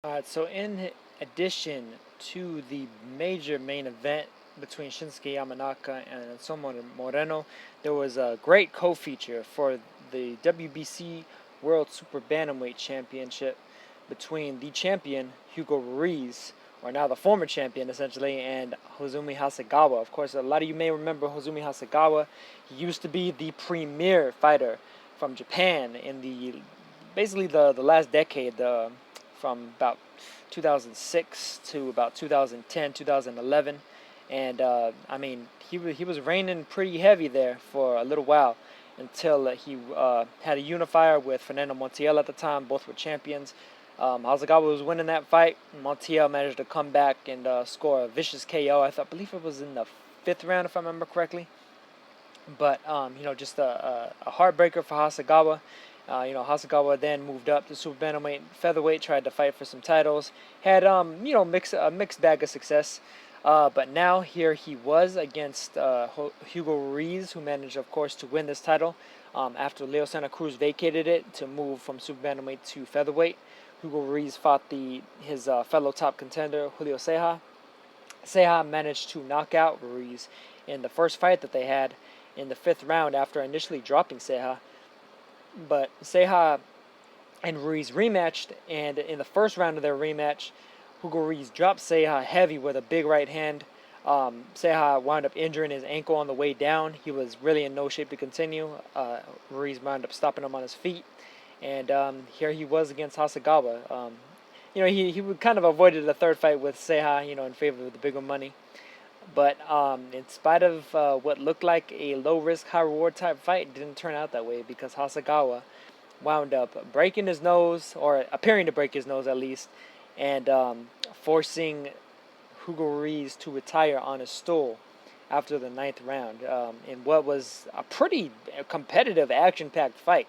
So in addition to the major main event between Shinsuke Yamanaka and Anselmo Moreno, there was a great co-feature for the WBC World Super Bantamweight Championship between the champion Hugo Ruiz, or now the former champion essentially, and Hozumi Hasegawa. Of course, a lot of you may remember Hozumi Hasegawa. He used to be the premier fighter from Japan in the basically the last decade, from about 2006 to about 2010, 2011, and I mean he was reigning pretty heavy there for a little while until he had a unifier with Fernando Montiel at the time. Both were champions. Hasegawa was winning that fight. Montiel managed to come back and score a vicious KO. I believe it was in the fifth round, if I remember correctly. But just a heartbreaker for Hasegawa. Hasegawa then moved up to super bantamweight, featherweight, tried to fight for some titles. Had a mixed bag of success. But now here he was against Hugo Ruiz, who managed, of course, to win this title after Leo Santa Cruz vacated it to move from super bantamweight to featherweight. Hugo Ruiz fought his fellow top contender Julio Ceja. Ceja managed to knock out Ruiz in the first fight that they had in the fifth round after initially dropping Ceja. But Ceja and Ruiz rematched, and in the first round of their rematch, Hugo Ruiz dropped Ceja heavy with a big right hand. Ceja wound up injuring his ankle on the way down. He was really in no shape to continue. Ruiz wound up stopping him on his feet, and here he was against Hasegawa. He would kind of avoided the third fight with Ceja, in favor of the bigger money. But in spite of what looked like a low risk, high reward type fight, it didn't turn out that way because Hasegawa wound up breaking his nose, or appearing to break his nose at least, and forcing Hugo Ruiz to retire on a stool after the ninth round in what was a pretty competitive, action packed fight.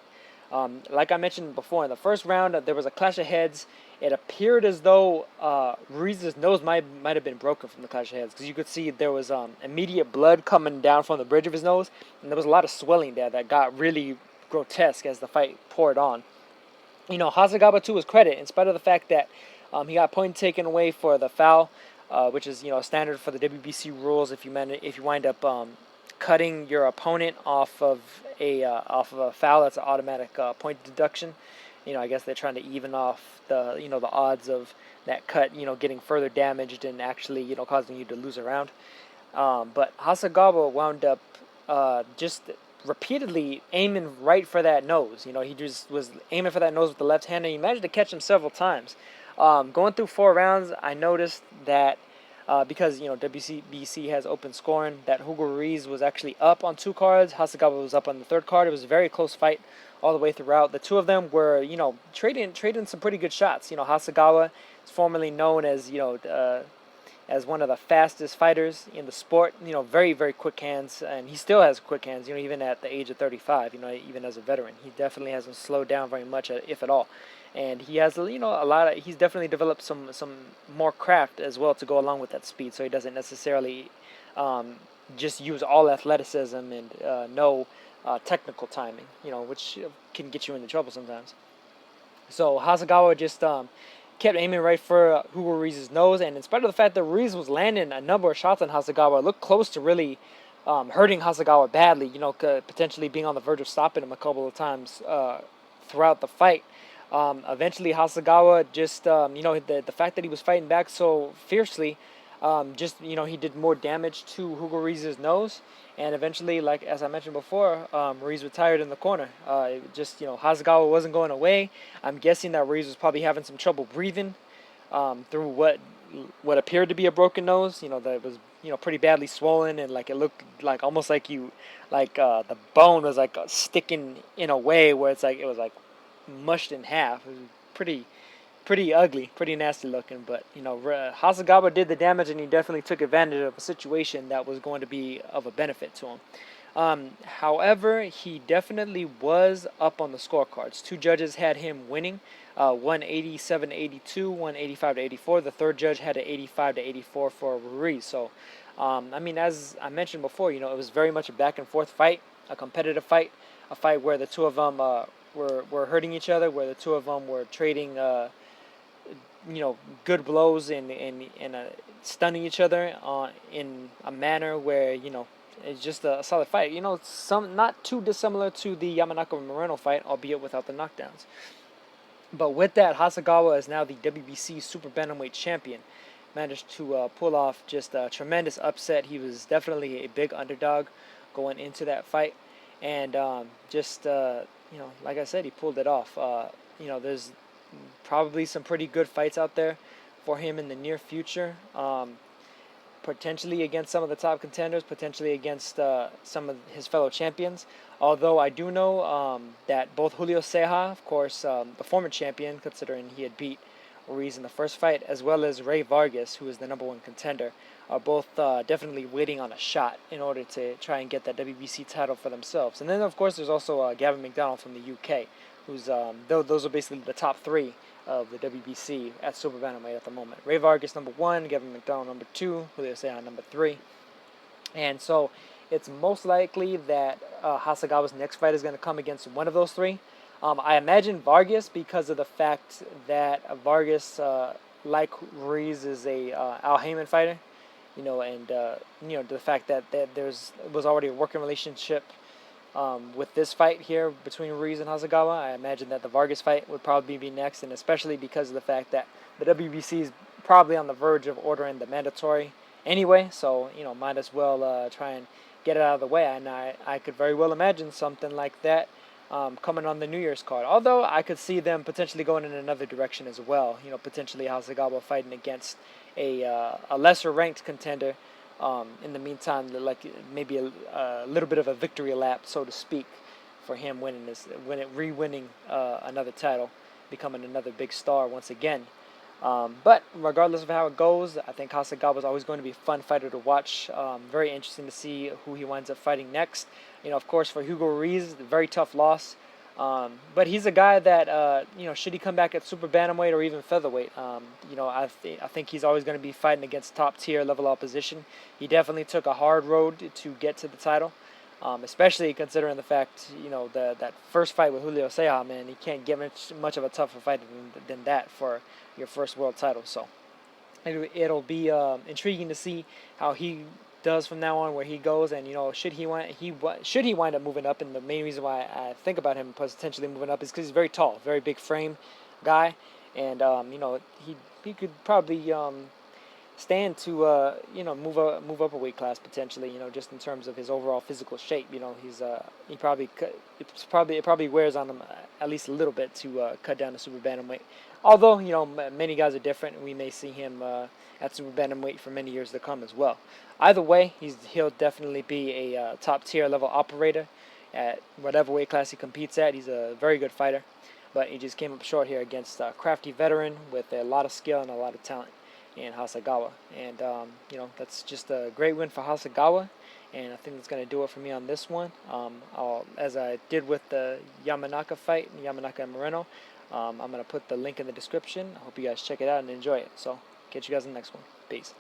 Like I mentioned before, in the first round, there was a clash of heads. It appeared as though Ruiz's nose might have been broken from the clash of heads, because you could see there was immediate blood coming down from the bridge of his nose, and there was a lot of swelling there that got really grotesque as the fight poured on. Hasegawa, to his credit, in spite of the fact that he got point taken away for the foul, which is standard for the WBC rules. If you wind up cutting your opponent off of a foul, that's an automatic point deduction. I guess they're trying to even off the odds of that cut getting further damaged and actually causing you to lose a round. But Hasegawa wound up just repeatedly aiming right for that nose. He just was aiming for that nose with the left hand, and he managed to catch him several times. Going through 4 rounds, I noticed that because WBC has open scoring, that Hugo Ruiz was actually up on 2 cards. Hasegawa was up on the third card. It was a very close fight all the way throughout. The two of them were trading some pretty good shots. Hasegawa is formerly known as one of the fastest fighters in the sport. Very, very quick hands, and he still has quick hands. Even at the age of 35. Even as a veteran, he definitely hasn't slowed down very much, if at all. And he has a lot of. He's definitely developed some more craft as well to go along with that speed. So he doesn't necessarily just use all athleticism and no technical timing. Which can get you into trouble sometimes. So Hasegawa just kept aiming right for Hugo Ruiz's nose, and in spite of the fact that Ruiz was landing a number of shots on Hasegawa, it looked close to really hurting Hasegawa badly, potentially being on the verge of stopping him a couple of times throughout the fight. Eventually, Hasegawa just, the fact that he was fighting back so fiercely, he did more damage to Hugo Ruiz's nose. And eventually, like as I mentioned before, Ruiz retired in the corner. Hasegawa wasn't going away. I'm guessing that Ruiz was probably having some trouble breathing through what appeared to be a broken nose. That was pretty badly swollen, and like it looked like almost like the bone was like sticking in a way where it was like mushed in half. It was pretty ugly, pretty nasty looking. But Hasegawa did the damage, and he definitely took advantage of a situation that was going to be of a benefit to him. However, he definitely was up on the scorecards. 2 judges had him winning, 187-82, 185-84. The third judge had an 85-84 for Ruiz. So, as I mentioned before, it was very much a back and forth fight, a competitive fight, a fight where the two of them were hurting each other, where the two of them were trading good blows and stunning each other in a manner where it's just a solid fight. Some not too dissimilar to the Yamanaka Moreno fight, albeit without the knockdowns. But with that, Hasegawa is now the WBC Super Bantamweight champion. Managed to pull off just a tremendous upset. He was definitely a big underdog going into that fight, and like I said, he pulled it off. There's probably some pretty good fights out there for him in the near future. Potentially against some of the top contenders, potentially against some of his fellow champions. Although I do know that both Julio Ceja, of course, the former champion, considering he had beat Ruiz in the first fight, as well as Ray Vargas, who is the #1 contender, are both definitely waiting on a shot in order to try and get that WBC title for themselves. And then, of course, there's also Gavin McDonald from the UK, who's those are basically the top three of the WBC at Super Bantamweight at the moment. Ray Vargas #1, Gavin McDonald #2, Julio Ceja #3. And so it's most likely that Hasegawa's next fight is going to come against one of those three. I imagine Vargas, because of the fact that Vargas, like Ruiz, is a Al Heyman fighter, and the fact that was already a working relationship with this fight here between Ruiz and Hasegawa. I imagine that the Vargas fight would probably be next, and especially because of the fact that the WBC is probably on the verge of ordering the mandatory anyway, so might as well try and get it out of the way. And I could very well imagine something like that coming on the New Year's card. Although I could see them potentially going in another direction as well. Potentially Hasegawa fighting against a lesser ranked contender. In the meantime, like maybe a little bit of a victory lap, so to speak, for him re-winning another title, becoming another big star once again. But regardless of how it goes, I think Hasegawa is always going to be a fun fighter to watch. Very interesting to see who he winds up fighting next. Of course, for Hugo Ruiz, very tough loss. But he's a guy that, should he come back at super bantamweight or even featherweight, I think he's always going to be fighting against top-tier level opposition. He definitely took a hard road to get to the title, especially considering the fact, that first fight with Julio Ceja, man, he can't get much of a tougher fight than that for your first world title. So it'll be intriguing to see how he does from now on, where he goes, and should he wind up moving up. And the main reason why I think about him potentially moving up is because he's very tall, very big frame guy, and he could probably stand to move up a weight class potentially, just in terms of his overall physical shape. It probably wears on him at least a little bit to cut down to super bantamweight. Although many guys are different, and we may see him at super bantamweight for many years to come as well. Either way, he'll definitely be a top tier level operator at whatever weight class he competes at. He's a very good fighter, but he just came up short here against a crafty veteran with a lot of skill and a lot of talent in Hasegawa. And that's just a great win for Hasegawa, and I think that's going to do it for me on this one. As I did with the Yamanaka fight, Yamanaka and Moreno, I'm going to put the link in the description. I hope you guys check it out and enjoy it. So catch you guys in the next one. Peace.